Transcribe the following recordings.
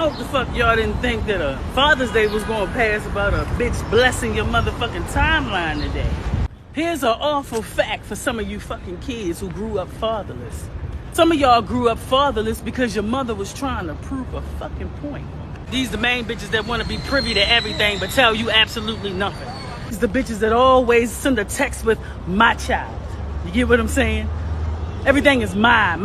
hope the fuck y'all didn't think that a Father's Day was gonna pass about a bitch blessing your motherfucking timeline today. Here's an awful fact for some of you fucking kids who grew up fatherless. Some of y'all grew up fatherless because your mother was trying to prove a fucking point. These the main bitches that want to be privy to everything but tell you absolutely nothing. These the bitches that always send a text with my child. You get what I'm saying? Everything is mine.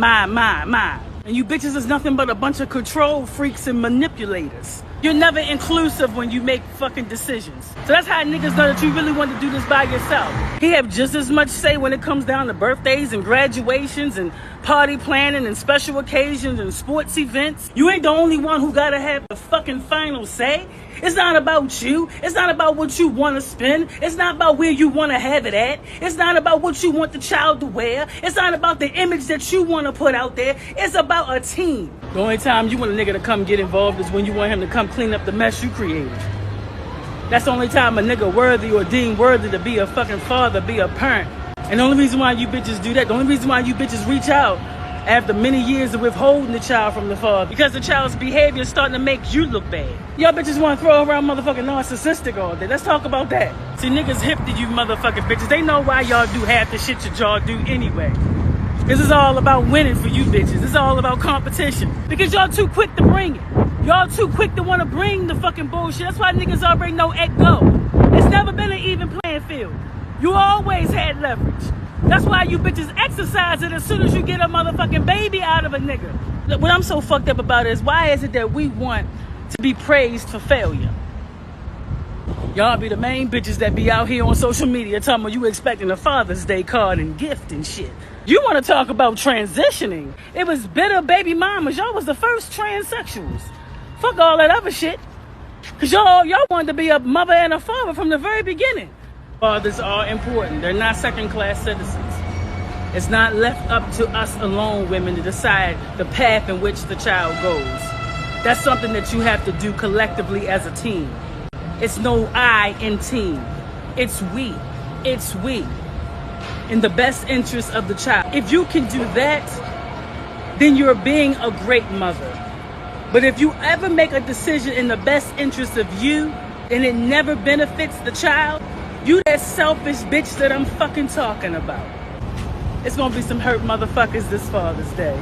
And you bitches is nothing but a bunch of control freaks and manipulators. You're never inclusive when you make fucking decisions. So that's how niggas know that you really want to do this by yourself. He have just as much say when it comes down to birthdays and graduations and party planning and special occasions and sports events. You ain't the only one who gotta have the fucking final say. It's not about you. It's not about what you want to spend. It's not about where you want to have it at. It's not about what you want the child to wear. It's not about the image that you want to put out there. It's about a team. The only time you want a nigga to come get involved is when you want him to come clean up the mess you created. That's the only time a nigga worthy or deemed worthy to be a fucking father, be a parent. And the only reason why you bitches do that, the only reason why you bitches reach out after many years of withholding the child from the father, because the child's behavior is starting to make you look bad. Y'all bitches want to throw around motherfucking narcissistic all day. Let's talk about that. See, niggas hip to you motherfucking bitches. They know why y'all do half the shit that y'all do anyway. This is all about winning for you bitches. It's all about competition. Because y'all too quick to bring it. Y'all too quick to want to bring the fucking bullshit. That's why niggas already know at go. It's never been an even playing field. You always had leverage. That's why you bitches exercise it as soon as you get a motherfucking baby out of a nigga. Look, what I'm so fucked up about is, why is it that we want to be praised for failure? Y'all be the main bitches that be out here on social media talking about you expecting a Father's Day card and gift and shit. You want to talk about transitioning. It was bitter baby mamas. Y'all was the first transsexuals. Fuck all that other shit. Because y'all wanted to be a mother and a father from the very beginning. Fathers are important. They're not second-class citizens. It's not left up to us alone, women, to decide the path in which the child goes. That's something that you have to do collectively as a team. It's no I in team. It's we. It's we. In the best interest of the child. If you can do that, then you're being a great mother. But if you ever make a decision in the best interest of you, and it never benefits the child, you that selfish bitch that I'm fucking talking about. It's gonna be some hurt motherfuckers this Father's Day.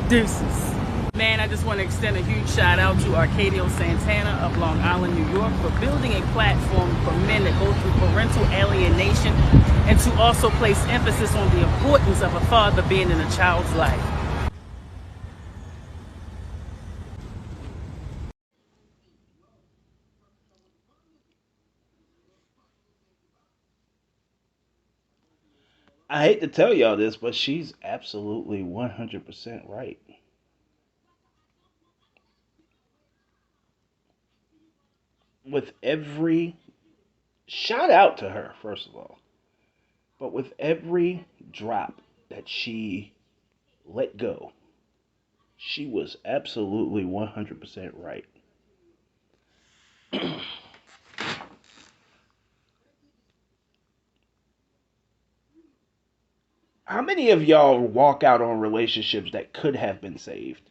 Deuces. Man, I just want to extend a huge shout out to Arcadio Santana of Long Island, New York, for building a platform for men that go through parental alienation, and to also place emphasis on the importance of a father being in a child's life. I hate to tell y'all this, but she's absolutely 100% right. With every shout out to her, first of all, but with every drop that she let go, she was absolutely 100% right. How many of y'all walk out on relationships that could have been saved?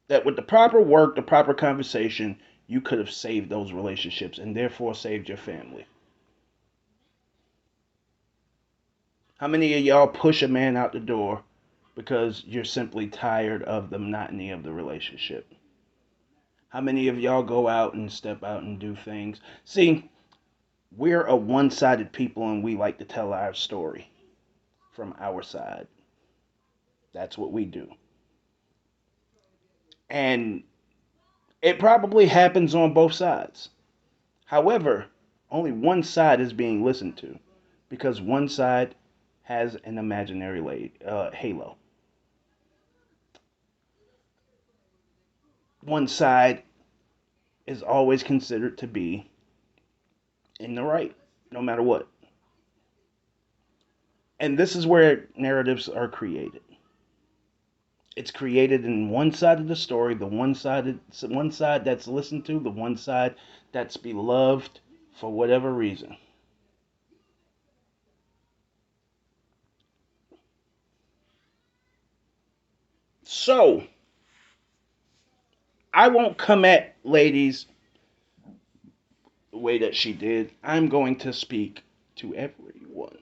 That with the proper work, the proper conversation, you could have saved those relationships and therefore saved your family? How many of y'all push a man out the door because you're simply tired of the monotony of the relationship? How many of y'all go out and step out and do things? See, we're a one-sided people and we like to tell our story from our side. That's what we do. And it probably happens on both sides. However, only one side is being listened to because one side has an imaginary halo. One side is always considered to be in the right, no matter what. And this is where narratives are created. It's created in one side of the story, the one side that's listened to, the one side that's beloved for whatever reason. So, I won't come at ladies the way that she did. I'm going to speak to everyone.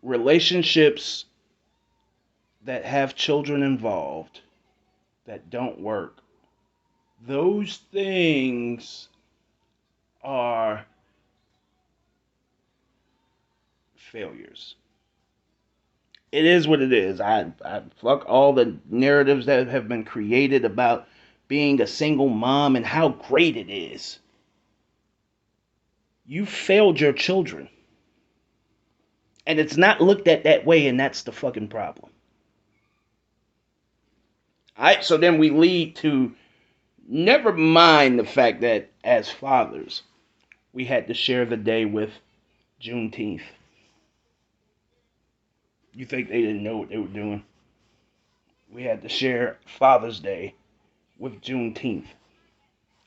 Relationships that have children involved that don't work, those things are failures. It is what it is. I fuck all the narratives that have been created about being a single mom and how great it is. You failed your children. And it's not looked at that way, and that's the fucking problem. Alright, so then we lead to, never mind the fact that as fathers, we had to share the day with Juneteenth. You think they didn't know what they were doing? We had to share Father's Day with Juneteenth.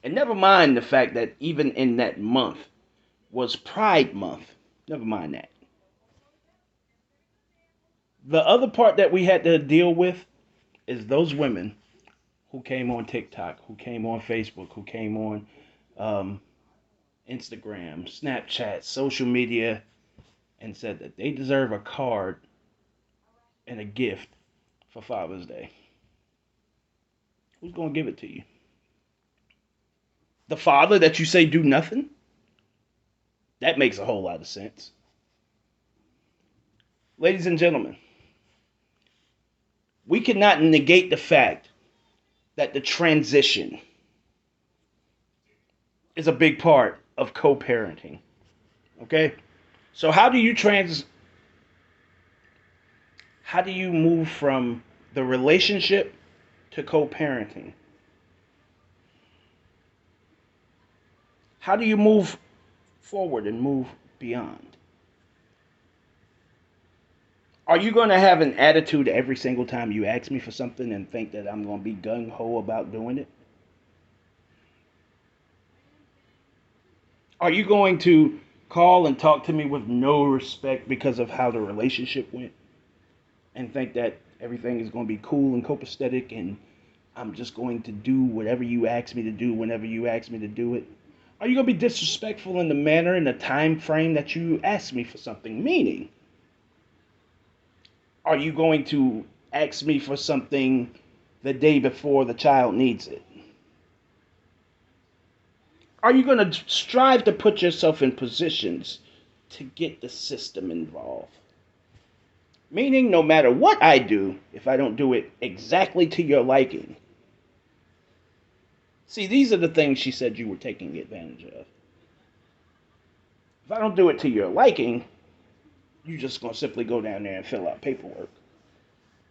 And never mind the fact that even in that month was Pride Month. Never mind that. The other part that we had to deal with is those women who came on TikTok, who came on Facebook, who came on Instagram, Snapchat, social media, and said that they deserve a card and a gift for Father's Day. Who's going to give it to you? The father that you say do nothing? That makes a whole lot of sense. Ladies and gentlemen, we cannot negate the fact that the transition is a big part of co-parenting. Okay? So how do you move from the relationship to co-parenting? How do you move forward and move beyond? Are you going to have an attitude every single time you ask me for something and think that I'm going to be gung-ho about doing it? Are you going to call and talk to me with no respect because of how the relationship went and think that everything is going to be cool and copacetic and I'm just going to do whatever you ask me to do whenever you ask me to do it? Are you going to be disrespectful in the manner and the time frame that you ask me for something? Meaning, are you going to ask me for something the day before the child needs it? Are you going to strive to put yourself in positions to get the system involved? Meaning, no matter what I do, if I don't do it exactly to your liking. See, these are the things she said you were taking advantage of. If I don't do it to your liking, you're just going to simply go down there and fill out paperwork.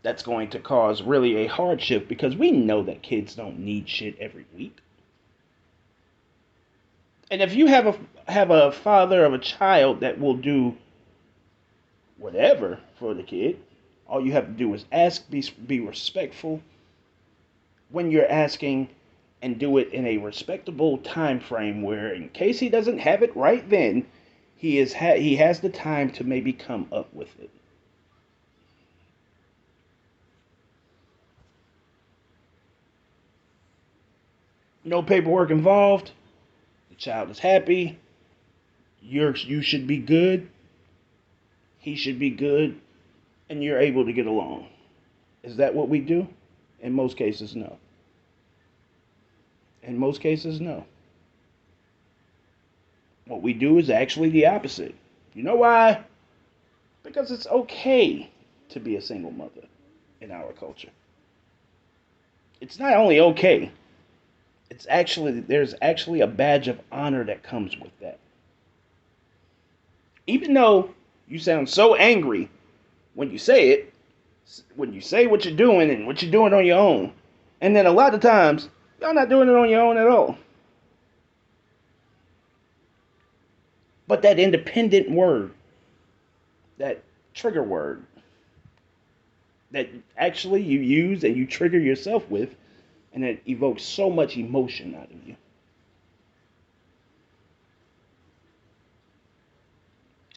That's going to cause really a hardship because we know that kids don't need shit every week. And if you have a father of a child that will do whatever for the kid, all you have to do is ask, be respectful when you're asking, and do it in a respectable time frame where, in case he doesn't have it right then, he has the time to maybe come up with it. No paperwork involved. The child is happy. You should be good. He should be good, and you're able to get along. Is that what we do? In most cases, no. In most cases, no. What we do is actually the opposite. You know why? Because it's okay to be a single mother in our culture. It's not only okay, there's actually a badge of honor that comes with that. Even though you sound so angry when you say it, when you say what you're doing and what you're doing on your own, and then a lot of times y'all not doing it on your own at all. But that independent word, that trigger word, that actually you use and you trigger yourself with, and it evokes so much emotion out of you.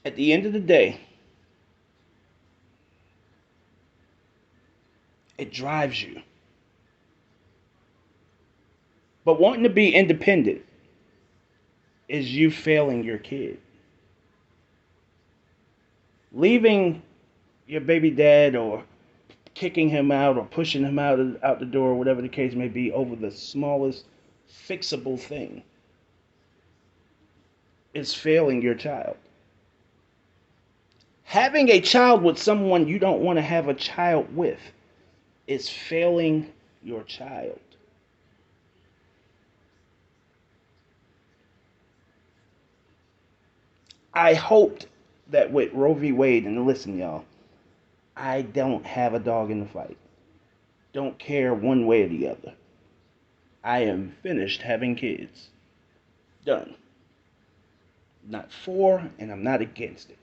At the end of the day, it drives you. But wanting to be independent is you failing your kid. Leaving your baby dad or kicking him out or pushing him out the door, whatever the case may be, over the smallest fixable thing is failing your child. Having a child with someone you don't want to have a child with is failing your child. I hoped that with Roe v. Wade, and listen, y'all, I don't have a dog in the fight. Don't care one way or the other. I am finished having kids. Done. Not for, and I'm not against it.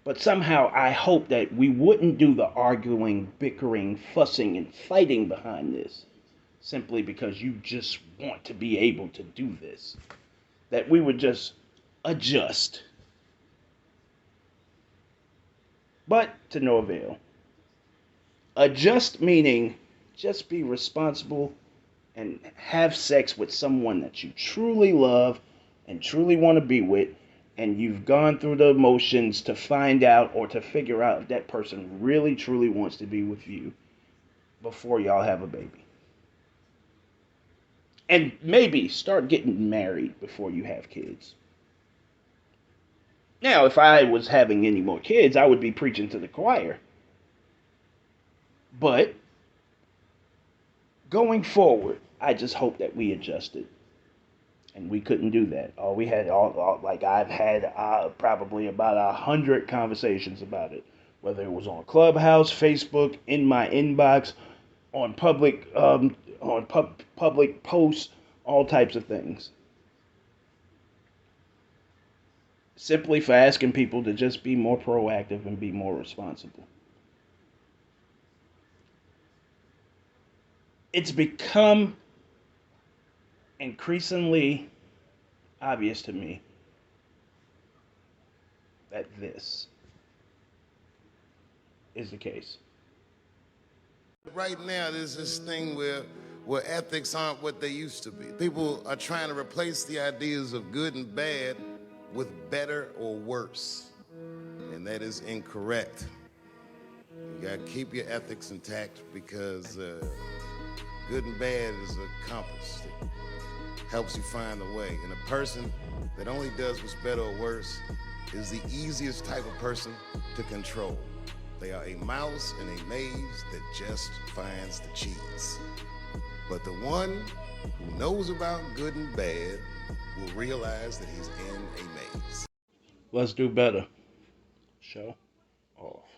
But somehow I hope that we wouldn't do the arguing, bickering, fussing, and fighting behind this simply because you just want to be able to do this. That we would just adjust. But to no avail. Adjust meaning just be responsible and have sex with someone that you truly love and truly want to be with, and you've gone through the motions to find out or to figure out if that person really truly wants to be with you before y'all have a baby. And maybe start getting married before you have kids. Now, if I was having any more kids, I would be preaching to the choir. But going forward, I just hope that we adjusted. And we couldn't do that. We had like I've had probably about 100 conversations about it, whether it was on Clubhouse, Facebook, in my inbox, on public posts, all types of things. Simply for asking people to just be more proactive and be more responsible. It's become increasingly obvious to me that this is the case. Right now, there's this thing where ethics aren't what they used to be. People are trying to replace the ideas of good and bad with better or worse, and that is incorrect. You gotta keep your ethics intact because good and bad is a compass that helps you find the way. And a person that only does what's better or worse is the easiest type of person to control. They are a mouse in a maze that just finds the cheese. But the one who knows about good and bad will realize that he's in a maze. Let's do better. Show off.